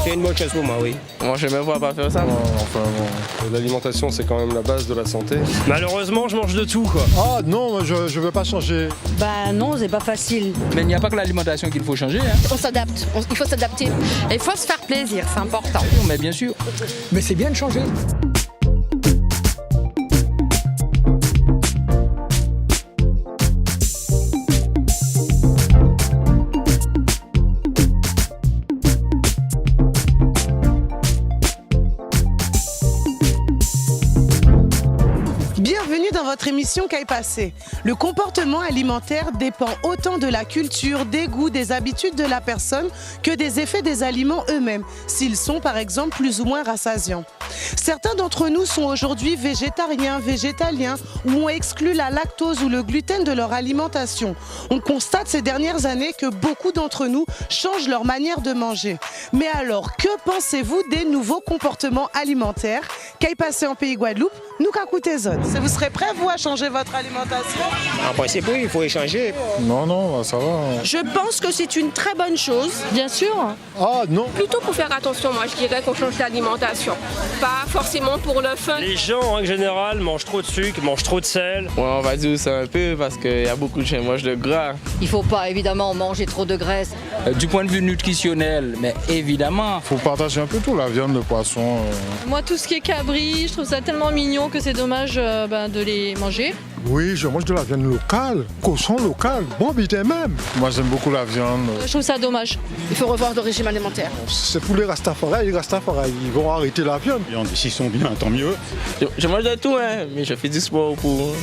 C'est une bonne chose pour moi, oui. Moi, je ne me vois pas faire ça. L'alimentation, c'est quand même la base de la santé. Malheureusement, je mange de tout, quoi. Ah non, je ne veux pas changer. Bah non, c'est pas facile. Mais il n'y a pas que l'alimentation qu'il faut changer. Hein. On s'adapte, il faut s'adapter. Et il faut se faire plaisir, c'est important. Mais bien sûr. Mais c'est bien de changer. Bienvenue dans votre émission Qu'aille passer. Le comportement alimentaire dépend autant de la culture, des goûts, des habitudes de la personne que des effets des aliments eux-mêmes, s'ils sont par exemple plus ou moins rassasiants. Certains d'entre nous sont aujourd'hui végétariens, végétaliens ou ont exclu la lactose ou le gluten de leur alimentation. On constate ces dernières années que beaucoup d'entre nous changent leur manière de manger. Mais alors, que pensez-vous des nouveaux comportements alimentaires Qu'aille passer en Pays Guadeloupe, nous qu'à coûter zone. Vous serez prêts, vous, à changer votre alimentation? En principe, oui, il faut échanger. Non, ça va. Je pense que c'est une très bonne chose. Bien sûr. Ah non. Plutôt pour faire attention, moi je dirais qu'on change l'alimentation. Pas forcément pour le fun. Les gens, en général, mangent trop de sucre, mangent trop de sel. Ouais, on va dire ça un peu parce qu'il y a beaucoup de gens qui mangent de gras. Il faut pas évidemment manger trop de graisse. Du point de vue nutritionnel, mais évidemment. Faut partager un peu tout, la viande, le poisson. Moi tout ce qui est cabri, je trouve ça tellement mignon que c'est dommage de les manger. Oui, je mange de la viande locale, cochon local, bon bité même. Moi j'aime beaucoup la viande. Je trouve ça dommage. Il faut revoir le régime alimentaire. C'est pour les Rastafari, ils vont arrêter la viande. S'ils sont bien, tant mieux. Je mange de tout, hein, mais je fais du sport pour...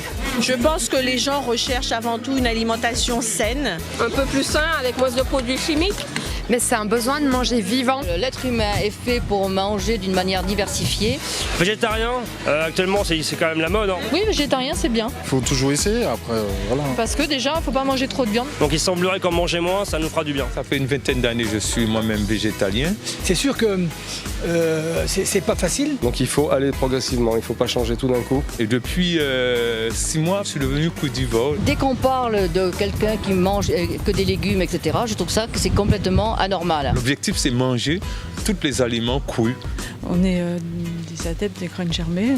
Je pense que les gens recherchent avant tout une alimentation saine. Un peu plus sain, avec moins de produits chimiques. Mais c'est un besoin de manger vivant. L'être humain est fait pour manger d'une manière diversifiée. Végétarien, actuellement, c'est quand même la mode. Hein. Oui, végétarien c'est bien. Faut toujours essayer, après, voilà. Parce que déjà, il faut pas manger trop de viande. Donc il semblerait qu'en manger moins, ça nous fera du bien. Ça fait une vingtaine d'années que je suis moi-même végétalien. C'est sûr que c'est pas facile. Donc il faut aller progressivement, il ne faut pas changer tout d'un coup. Et depuis 6 mois, je suis devenu crudivore. Dès qu'on parle de quelqu'un qui mange que des légumes, etc., je trouve ça que c'est complètement anormal. L'objectif, c'est manger tous les aliments crus. On est des adeptes des graines germées.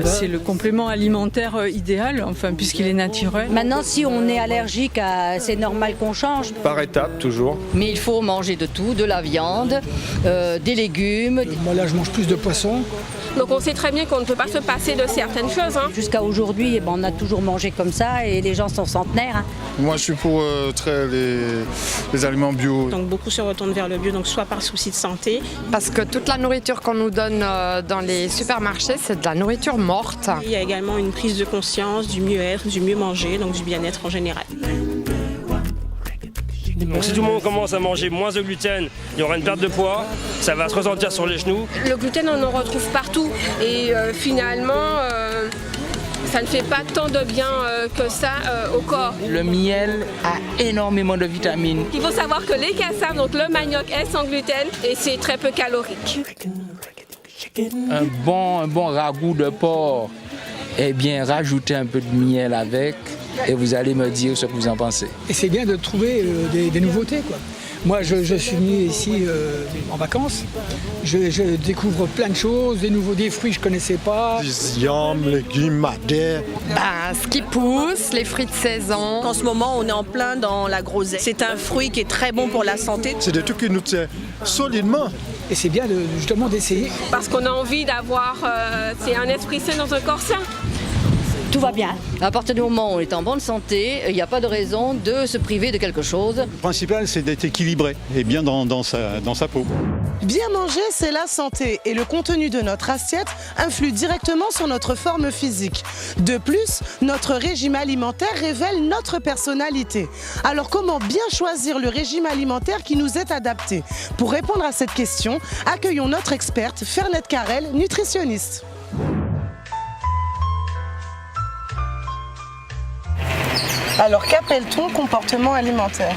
C'est le complément alimentaire idéal, enfin puisqu'il est naturel. Maintenant, si on est allergique, c'est normal qu'on change. Par étapes, toujours. Mais il faut manger de tout, de la viande, des légumes. Moi là, je mange plus de poisson. Donc on sait très bien qu'on ne peut pas se passer de certaines choses. Hein. Jusqu'à aujourd'hui, on a toujours mangé comme ça et les gens sont centenaires. Hein. Moi je suis pour les aliments bio. Donc beaucoup se retournent vers le bio, donc soit par souci de santé. Parce que toute la nourriture qu'on nous donne dans les supermarchés, c'est de la nourriture morte. Il y a également une prise de conscience du mieux-être, du mieux manger, donc du bien-être en général. Donc si tout le monde commence à manger moins de gluten, il y aura une perte de poids, ça va se ressentir sur les genoux. Le gluten, on en retrouve partout. Et finalement, ça ne fait pas tant de bien que ça au corps. Le miel a énormément de vitamines. Il faut savoir que les cassaves, donc le manioc, est sans gluten et c'est très peu calorique. Un bon ragoût de porc, eh bien, rajoutez un peu de miel avec et vous allez me dire ce que vous en pensez. Et c'est bien de trouver des nouveautés, quoi. Moi, je suis venu ici en vacances. Je découvre plein de choses, des fruits que je ne connaissais pas. Des yams, légumes, madère. Ce qui pousse, les fruits de saison. En ce moment, on est en plein dans la groseille. C'est un fruit qui est très bon pour la santé. C'est des trucs qui nous tiennent solidement. Et c'est bien justement d'essayer. Parce qu'on a envie d'avoir c'est un esprit sain dans un corps sain. Tout va bien. À partir du moment où on est en bonne santé, il n'y a pas de raison de se priver de quelque chose. Le principal, c'est d'être équilibré et bien dans sa peau. Bien manger, c'est la santé et le contenu de notre assiette influe directement sur notre forme physique. De plus, notre régime alimentaire révèle notre personnalité. Alors comment bien choisir le régime alimentaire qui nous est adapté? Pour répondre à cette question, accueillons notre experte Fernette Carrel, nutritionniste. Alors, qu'appelle-t-on comportement alimentaire?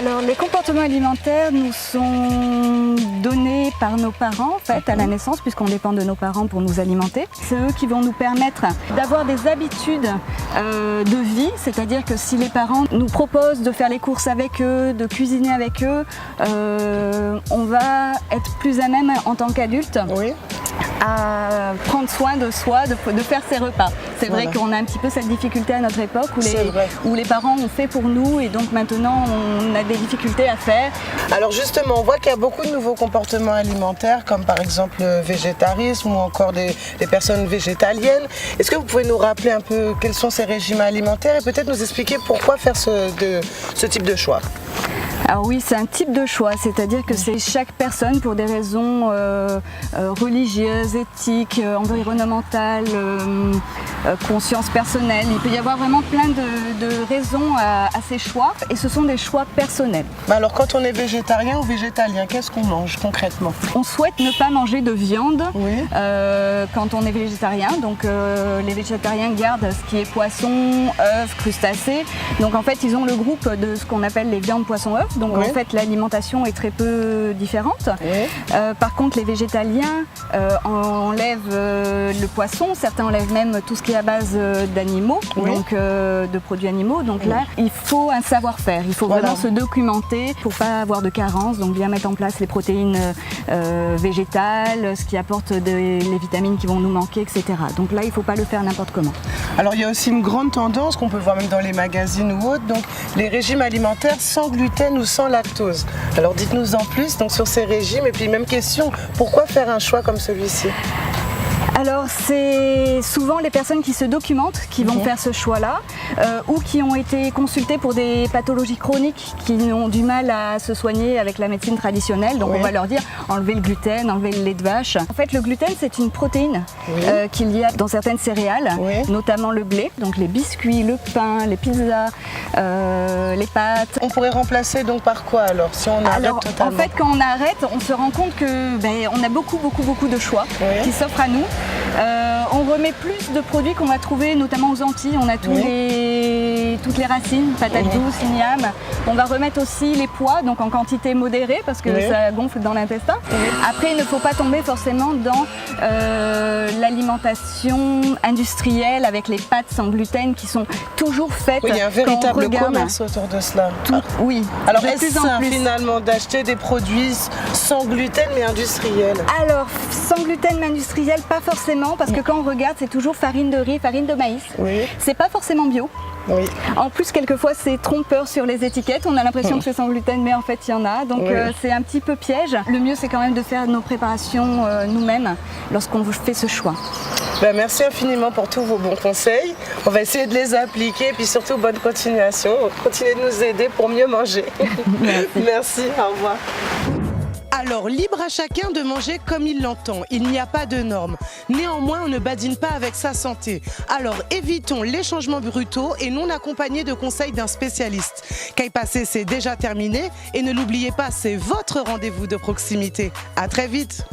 Alors les comportements alimentaires nous sont donnés par nos parents en fait à la naissance puisqu'on dépend de nos parents pour nous alimenter. C'est eux qui vont nous permettre d'avoir des habitudes de vie, c'est-à-dire que si les parents nous proposent de faire les courses avec eux, de cuisiner avec eux, on va être plus à même en tant qu'adulte à prendre soin de soi, de faire ses repas. C'est vrai qu'on a un petit peu cette difficulté à notre époque où les parents ont fait pour nous et donc maintenant on a des difficultés à faire. Alors justement, on voit qu'il y a beaucoup de nouveaux comportements alimentaires comme par exemple le végétarisme ou encore des personnes végétaliennes. Est-ce que vous pouvez nous rappeler un peu quels sont ces régimes alimentaires et peut-être nous expliquer pourquoi faire ce type de choix? Alors oui, c'est un type de choix, c'est-à-dire que c'est chaque personne pour des raisons religieuses, éthiques, environnementales, conscience personnelle. Il peut y avoir vraiment plein de raisons à ces choix et ce sont des choix personnels. Alors quand on est végétarien ou végétalien, qu'est-ce qu'on mange concrètement? On souhaite ne pas manger de viande quand on est végétarien. Donc les végétariens gardent ce qui est poisson, œufs, crustacés. Donc en fait ils ont le groupe de ce qu'on appelle les viandes, poissons, œufs. Donc en fait l'alimentation est très peu différente. Par contre les végétaliens enlèvent le poisson, certains enlèvent même tout ce qui est à base d'animaux, donc de produits animaux. Donc là il faut un savoir-faire, il faut vraiment se documenter pour pas avoir de carence, donc bien mettre en place les protéines végétales, ce qui apporte les vitamines qui vont nous manquer, etc. Donc là il ne faut pas le faire n'importe comment. Alors il y a aussi une grande tendance qu'on peut voir même dans les magazines ou autres, donc les régimes alimentaires sans gluten ou sans lactose. Alors dites-nous en plus donc, sur ces régimes et puis même question, pourquoi faire un choix comme celui-ci? Alors c'est souvent les personnes qui se documentent qui vont faire ce choix-là ou qui ont été consultées pour des pathologies chroniques qui ont du mal à se soigner avec la médecine traditionnelle. Donc on va leur dire enlever le gluten, enlever le lait de vache. En fait le gluten c'est une protéine qu'il y a dans certaines céréales, notamment le blé, donc les biscuits, le pain, les pizzas, les pâtes. On pourrait remplacer donc par quoi alors si on arrête totalement? En fait quand on arrête on se rend compte que on a beaucoup de choix qui s'offrent à nous. On remet plus de produits qu'on va trouver notamment aux Antilles. On a toutes les racines, patates douces, igname. On va remettre aussi les pois, donc en quantité modérée parce que ça gonfle dans l'intestin. Après, il ne faut pas tomber forcément dans l'alimentation industrielle avec les pâtes sans gluten qui sont toujours faites. Oui, il y a un véritable commerce autour de cela. Oui. Alors est-ce sain finalement d'acheter des produits sans gluten mais industriels? Alors sans gluten mais industriel, pas forcément parce que quand on regarde c'est toujours farine de riz, farine de maïs. C'est pas forcément bio. En plus quelquefois c'est trompeur sur les étiquettes, on a l'impression que c'est sans gluten mais en fait il y en a, donc c'est un petit peu piège. Le mieux c'est quand même de faire nos préparations nous-mêmes lorsqu'on fait ce choix. Merci infiniment pour tous vos bons conseils, on va essayer de les appliquer et puis surtout bonne continuation, continuez de nous aider pour mieux manger. Merci, au revoir. Alors, libre à chacun de manger comme il l'entend. Il n'y a pas de normes. Néanmoins, on ne badine pas avec sa santé. Alors, évitons les changements brutaux et non accompagnés de conseils d'un spécialiste. Qu'aille passer, c'est déjà terminé. Et ne l'oubliez pas, c'est votre rendez-vous de proximité. À très vite.